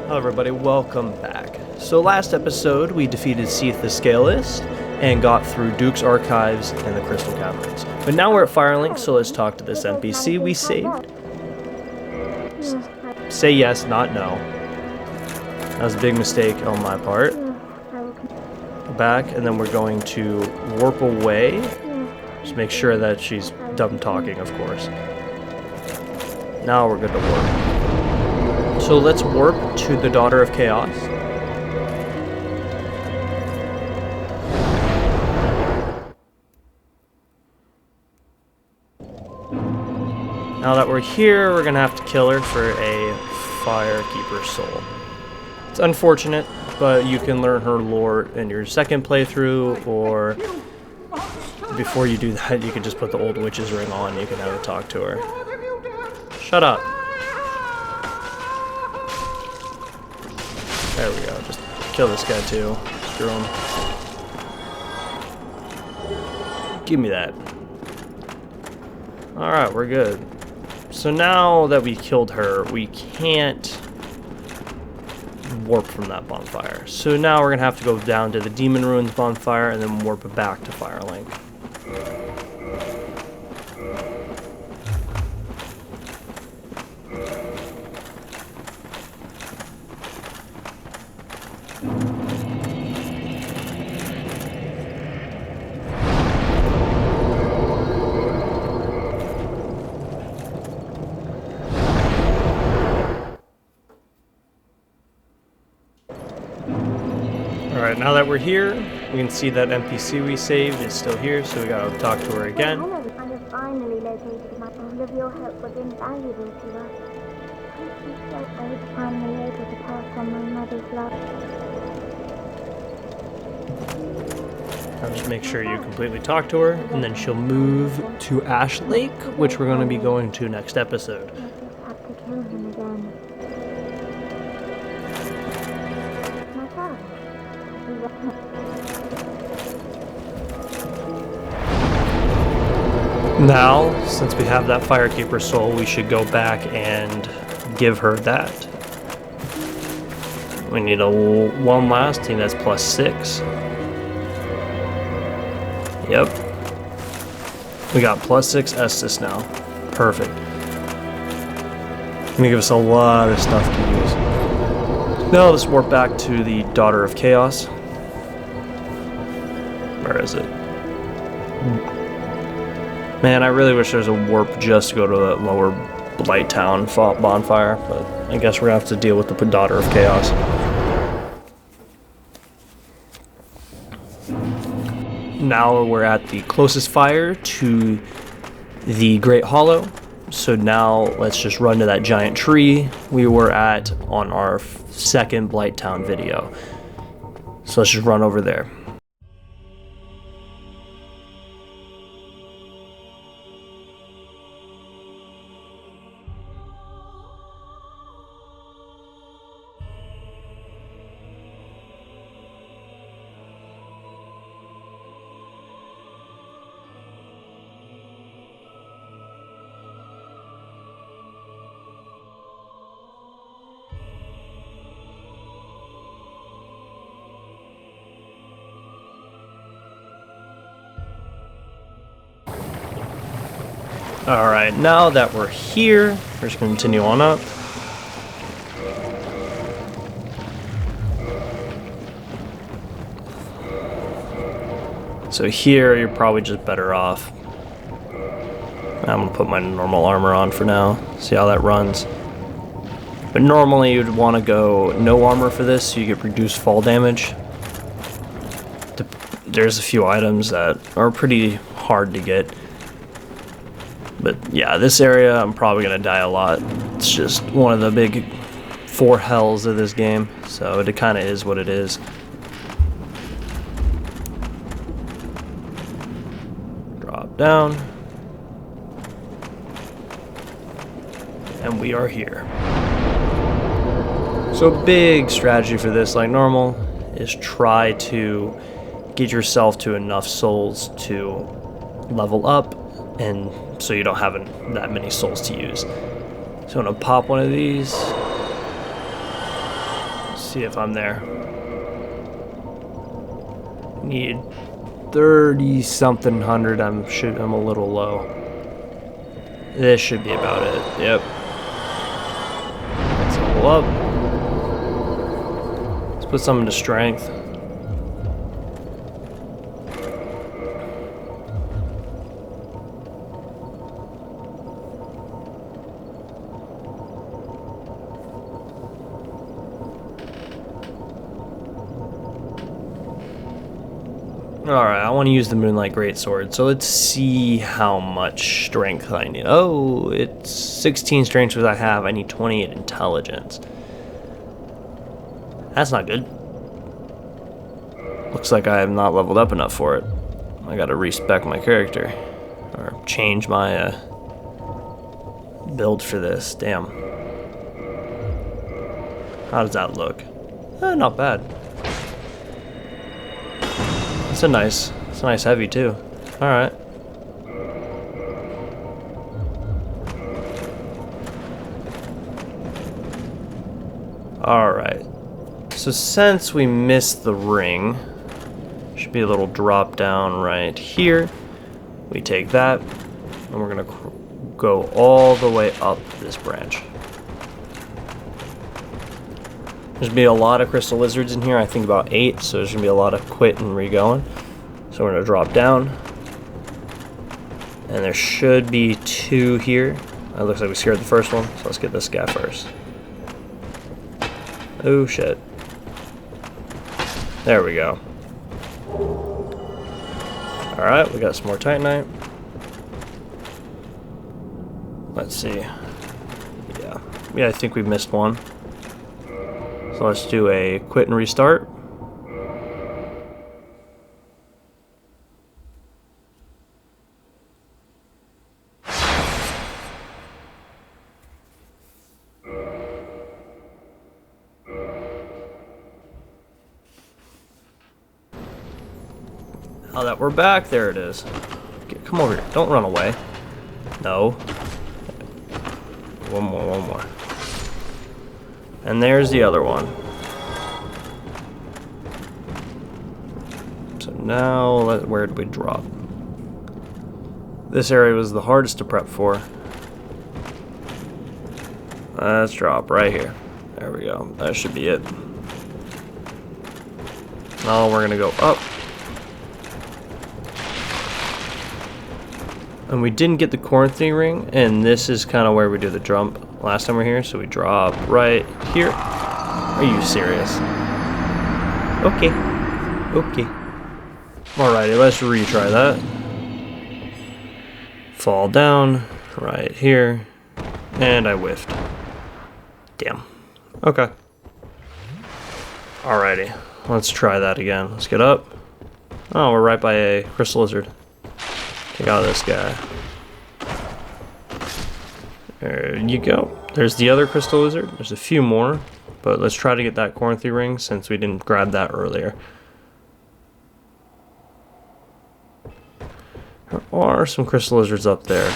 Hello everybody, welcome back. So last episode we defeated Seath the Scalist and got through Duke's Archives and the Crystal Caverns. But now we're at Firelink, so let's talk to this NPC we saved. Say yes, not no. That was a big mistake on my part. Back, and then we're going to warp away. Just make sure that she's done talking, of course. Now we're good to warp. So let's warp to the Daughter of Chaos. Now that we're here, we're gonna have to kill her for a Firekeeper soul. It's unfortunate, but you can learn her lore in your second playthrough, or before you do that, you can just put the old witch's ring on and you can have a talk to her. Shut up. There we go, just kill this guy too. Screw him. Give me that. Alright, we're good. So now that we killed her, we can't warp from that bonfire. So now we're gonna have to go down to the Demon Ruins bonfire and then warp back to Firelink. Alright, now that we're here, we can see that NPC we saved is still here, so we gotta talk to her again. I have finally located my all of your help was invaluable to us. I was finally able to pass on my mother's love. I'll just make sure you completely talk to her, and then she'll move to Ash Lake, which we're going to be going to next episode. I just have to kill him again. My father. Now, since we have that Firekeeper soul, we should go back and give her that. We need one last thing that's +6. Yep. We got +6 Estus now. Perfect. Gonna give us a lot of stuff to use. Now let's warp back to the Daughter of Chaos. Where is it? Man, I really wish there was a warp just to go to that lower Blight Town bonfire, but I guess we're gonna have to deal with the Daughter of Chaos. Now we're at the closest fire to the Great Hollow, so now let's just run to that giant tree we were at on our second Blight Town video. So let's just run over there. Alright, now that we're here, we're just going to continue on up. So here, you're probably just better off. I'm going to put my normal armor on for now, see how that runs. But normally you'd want to go no armor for this, so you get reduced fall damage. There's a few items that are pretty hard to get. But yeah, this area I'm probably going to die a lot. It's just one of the big 4 hells of this game, so it kind of is what it is. Drop down. And we are here. So big strategy for this, like normal, is try to get yourself to enough souls to level up, and so you don't have that many souls to use. So I'm gonna pop one of these. see if I'm there. Need 30 something hundred. I'm a little low. This should be about it. Yep. Let's level up. Let's put some into strength. Alright, I want to use the Moonlight Greatsword, so let's see how much strength I need. Oh, it's 16 strength as I have. I need 28 intelligence. That's not good. Looks like I have not leveled up enough for it. I gotta respec my character. Or change my build for this. Damn. How does that look? Not bad. It's a nice heavy too. Alright. Alright. So since we missed the ring, should be a little drop down right here. We take that, and we're gonna go all the way up this branch. There's gonna be a lot of crystal lizards in here. I think about 8, so there's gonna be a lot of quit and re-going. So we're gonna drop down, and there should be 2 here. It looks like we scared the first one, so let's get this guy first. Oh shit. There we go. Alright, we got some more Titanite. Let's see. Yeah, I think we missed one. So let's do a quit and restart. Now that we're back, there it is. Come over here. Don't run away. No. One more. And there's the other one. So now, where did we drop? This area was the hardest to prep for. Let's drop right here. There we go. That should be it. Now we're gonna go up. And we didn't get the Corinthian ring, and this is kind of where we do the jump last time we were here, so we drop right here. Are you serious? Okay. Alrighty, let's retry that. Fall down right here, and I whiffed. Damn. Okay. Alrighty, let's try that again. Let's get up. Oh, we're right by a crystal lizard. Take out this guy. There you go. There's the other crystal lizard. There's a few more, but let's try to get that Corinthian ring since we didn't grab that earlier. There are some crystal lizards up there.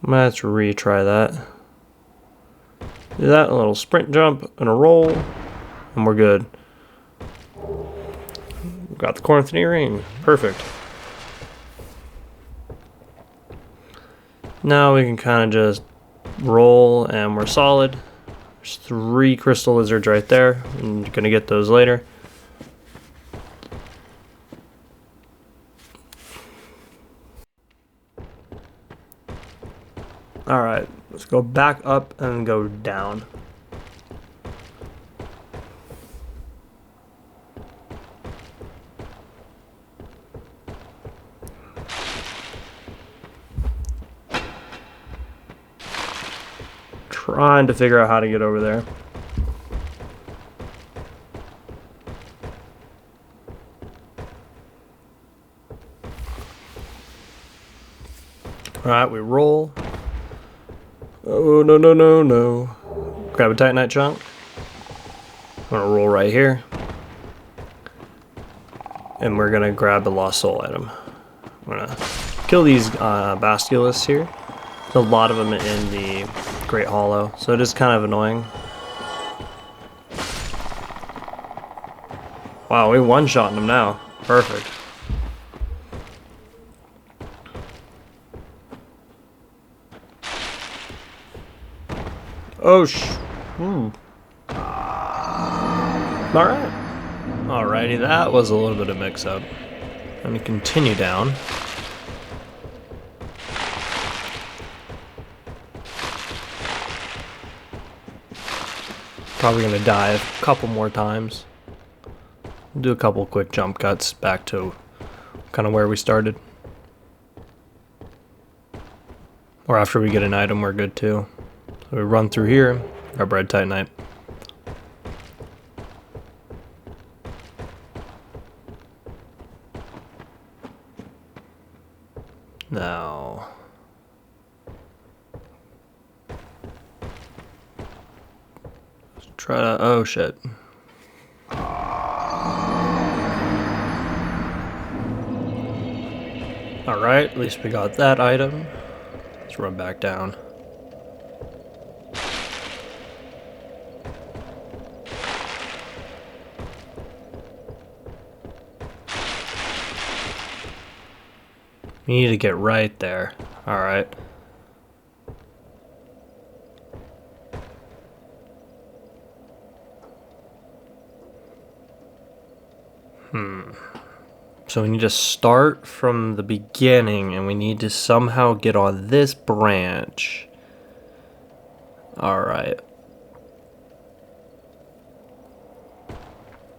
Let's retry that. Do that, a little sprint jump and a roll, and we're good. We've got the Corinthian ring. Perfect. Now we can kind of just roll and we're solid. There's 3 crystal lizards right there. I'm gonna get those later. Alright, let's go back up and go down. Trying to figure out how to get over there. Alright, we roll. Oh, no. Grab a Titanite chunk. I'm gonna roll right here. And we're gonna grab the Lost Soul item. I'm gonna kill these basilisks here. There's a lot of them in the Great Hollow, so it is kind of annoying. Wow, we one-shotting them now. Perfect. Oh, Alright. Alrighty, that was a little bit of mix-up. Let me continue down. Probably gonna die a couple more times. Do a couple quick jump cuts back to kind of where we started. Or after we get an item, we're good too. So we run through here, our bread titanite. Now, let's try to, oh shit. Alright, at least we got that item. Let's run back down. We need to get right there. Alright. So we need to start from the beginning, and we need to somehow get on this branch. Alright.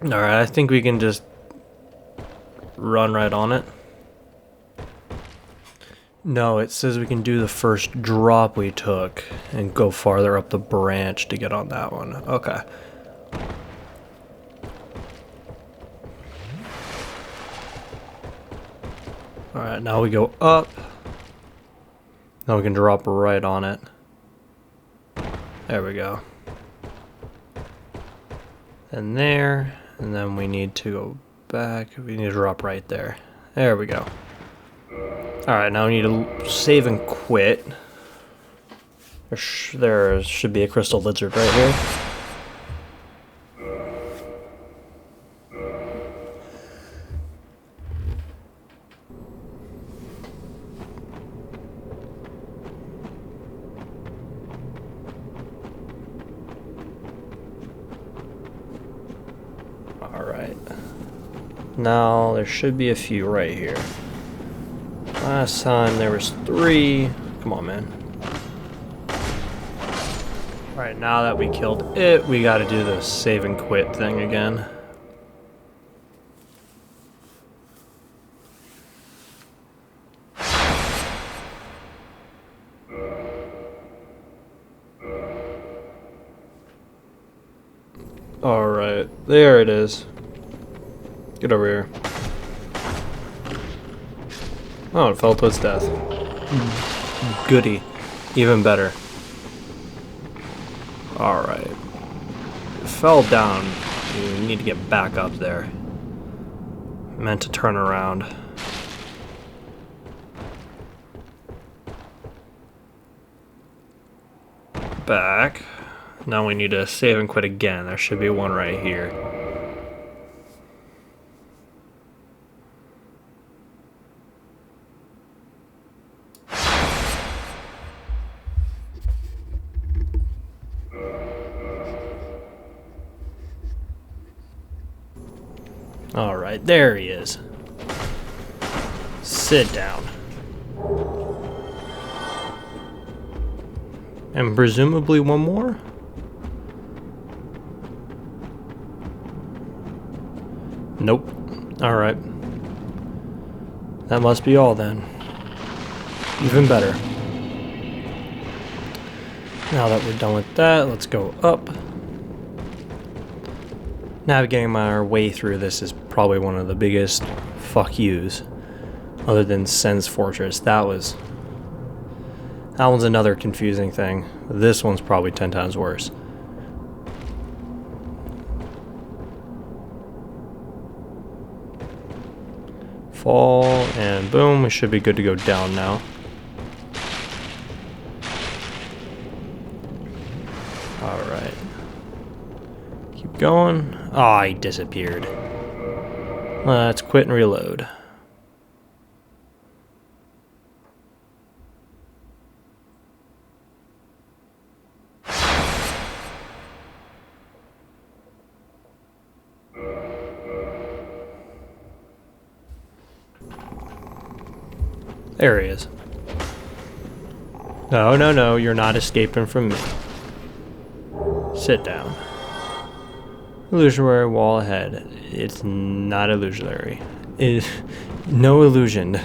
Alright, I think we can just run right on it. No, it says we can do the first drop we took and go farther up the branch to get on that one. Okay. Alright, now we go up. Now we can drop right on it. There we go. And there, and then we need to go back. We need to drop right there. There we go. Alright, now we need to save and quit. There should be a crystal lizard right here. Alright. Now there should be a few right here. Last time there was 3. Come on, man. Alright, now that we killed it, we gotta do the save and quit thing again. Alright, there it is. Get over here. Oh, it fell to its death. Goody. Even better. Alright. It fell down. You need to get back up there. Meant to turn around. Back. Now we need to save and quit again. There should be one right here. Alright, there he is. Sit down. And presumably one more? Nope. Alright. That must be all then. Even better. Now that we're done with that, let's go up. Navigating our way through this is probably one of the biggest fuck yous. Other than Sen's Fortress. That one's another confusing thing. This one's probably 10 times worse. fall, and boom, we should be good to go down now. Alright. Keep going. Ah, he disappeared. Let's quit and reload. There he is. No, no, no, you're not escaping from me. Sit down. Illusionary wall ahead. It's not illusionary. No illusion.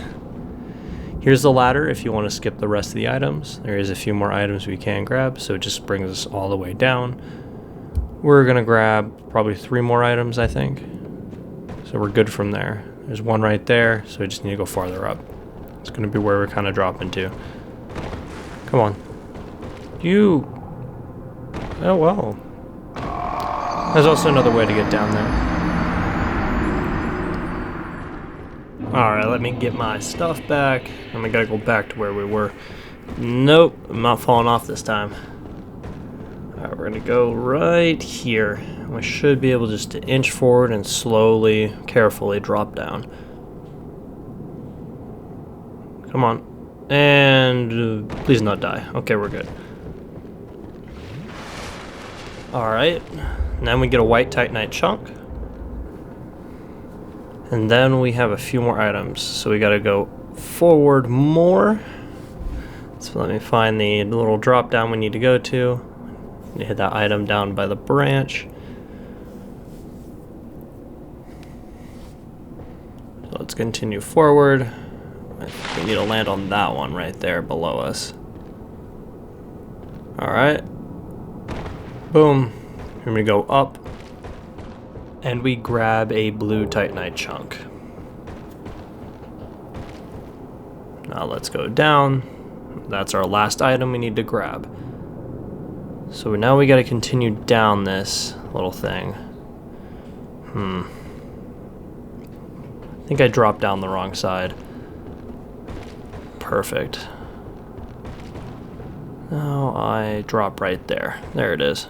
Here's the ladder if you want to skip the rest of the items. There is a few more items we can grab, so it just brings us all the way down. We're gonna grab probably 3 more items, I think. So we're good from there. There's one right there, so we just need to go farther up. It's gonna be where we're kind of dropping to. Come on. You... Oh, well. There's also another way to get down there. Alright, let me get my stuff back. And we gotta go back to where we were. Nope, I'm not falling off this time. Alright, we're gonna go right here. We should be able just to inch forward and slowly, carefully drop down. Come on. And please not die. Okay, we're good. Alright. Then we get a white Titanite chunk. And then we have a few more items. So we gotta go forward more. So let me find the little drop down we need to go to. Hit that item down by the branch. So let's continue forward. We need to land on that one right there below us. Alright. Boom. Here we go up. And we grab a blue Titanite chunk. Now let's go down. That's our last item we need to grab. So now we gotta continue down this little thing. I think I dropped down the wrong side. Perfect. Now I drop right there. There it is.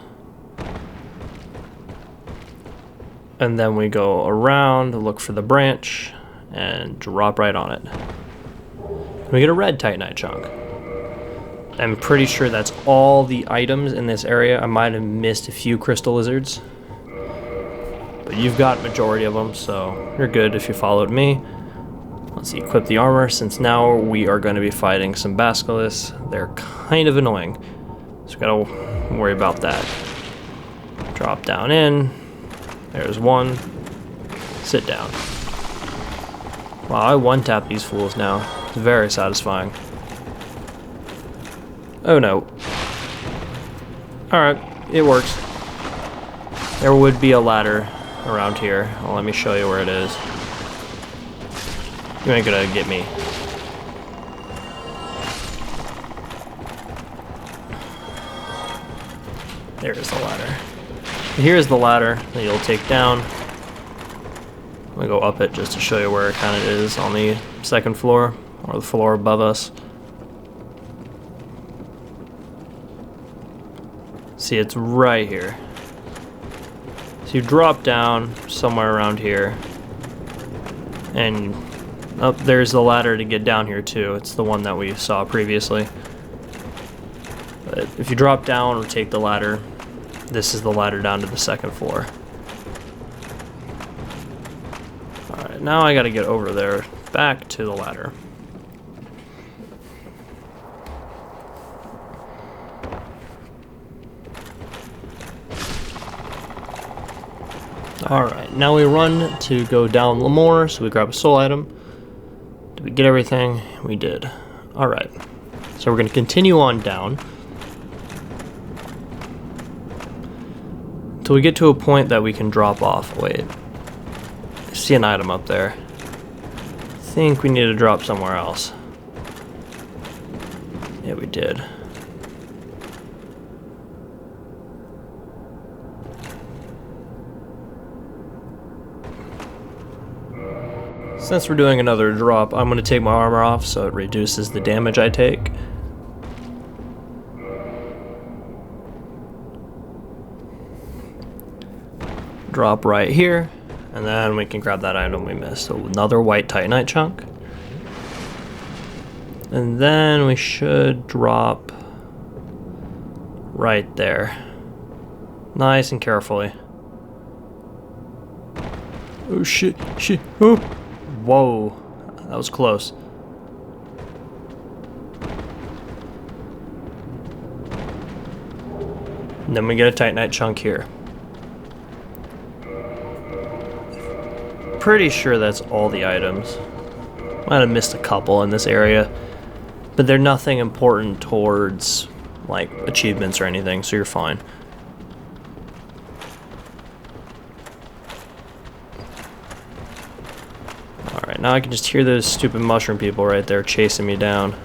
And then we go around, look for the branch, and drop right on it. We get a red Titanite chunk. I'm pretty sure that's all the items in this area. I might have missed a few crystal lizards. But you've got majority of them, so you're good if you followed me. Let's equip the armor, since now we are going to be fighting some basilisks. They're kind of annoying, so we gotta worry about that. Drop down in. There's one. Sit down. Wow, I one-tap these fools now. It's very satisfying. Oh no. Alright, it works. There would be a ladder around here. Well, let me show you where it is. You ain't gonna get me. There's the ladder. Here's the ladder that you'll take down. I'm gonna go up it just to show you where it kind of is on the second floor, or the floor above us. See, it's right here. So you drop down somewhere around here, and oh, there's the ladder to get down here too. It's the one that we saw previously. But if you drop down or take the ladder, this is the ladder down to the second floor. Alright, now I gotta get over there, back to the ladder. Alright, now we run to go down more, so we grab a soul item. Did we get everything? We did. Alright, so we're going to continue on down until we get to a point that we can drop off. Wait, I see an item up there. I think we need to drop somewhere else. Yeah, we did. Since we're doing another drop, I'm going to take my armor off so it reduces the damage I take. Drop right here, and then we can grab that item we missed. So another white titanite chunk. And then we should drop right there. Nice and carefully. Oh shit, oh! Whoa, that was close. And then we get a titanite chunk here. Pretty sure that's all the items. Might have missed a couple in this area, but they're nothing important towards like achievements or anything, so you're fine. Alright, now I can just hear those stupid mushroom people right there chasing me down.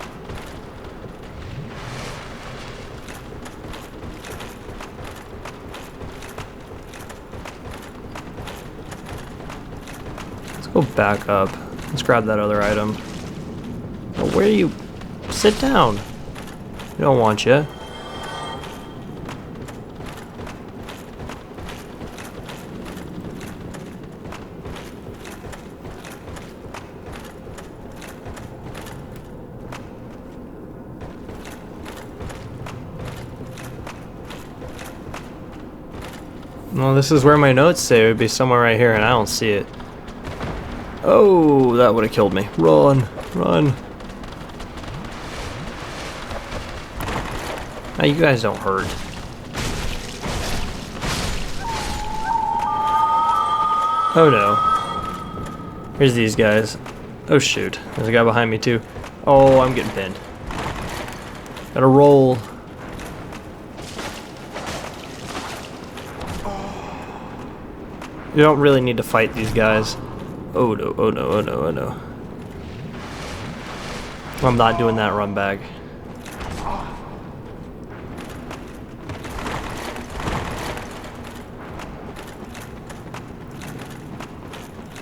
Let's go back up. Let's grab that other item. Oh, where are you? Sit down. We don't want you. Well, this is where my notes say it would be somewhere right here, and I don't see it. Oh, that would have killed me. Run, run. Now, you guys don't hurt. Oh no. Here's these guys. Oh shoot. There's a guy behind me too. Oh, I'm getting pinned. Gotta roll. You don't really need to fight these guys. Oh no, oh no, oh no, oh no. I'm not doing that run back.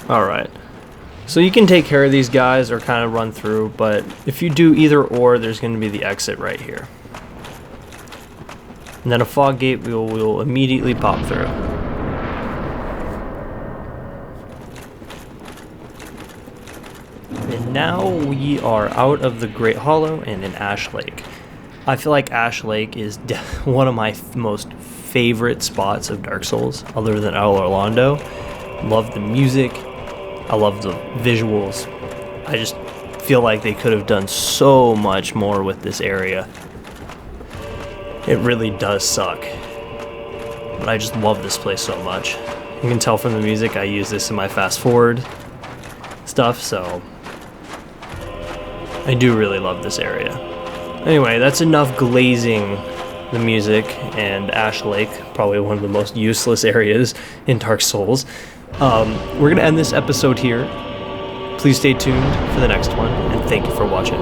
Alright. So you can take care of these guys or kind of run through, but if you do either or, there's going to be the exit right here. And then a fog gate will immediately pop through. And now we are out of the Great Hollow and in Ash Lake. I feel like Ash Lake is one of my most favorite spots of Dark Souls, other than El Orlando. Love the music. I love the visuals. I just feel like they could have done so much more with this area. It really does suck. But I just love this place so much. You can tell from the music I use this in my fast forward stuff, so I do really love this area. Anyway, that's enough glazing the music and Ash Lake, probably one of the most useless areas in Dark Souls. We're going to end this episode here. Please stay tuned for the next one, and thank you for watching.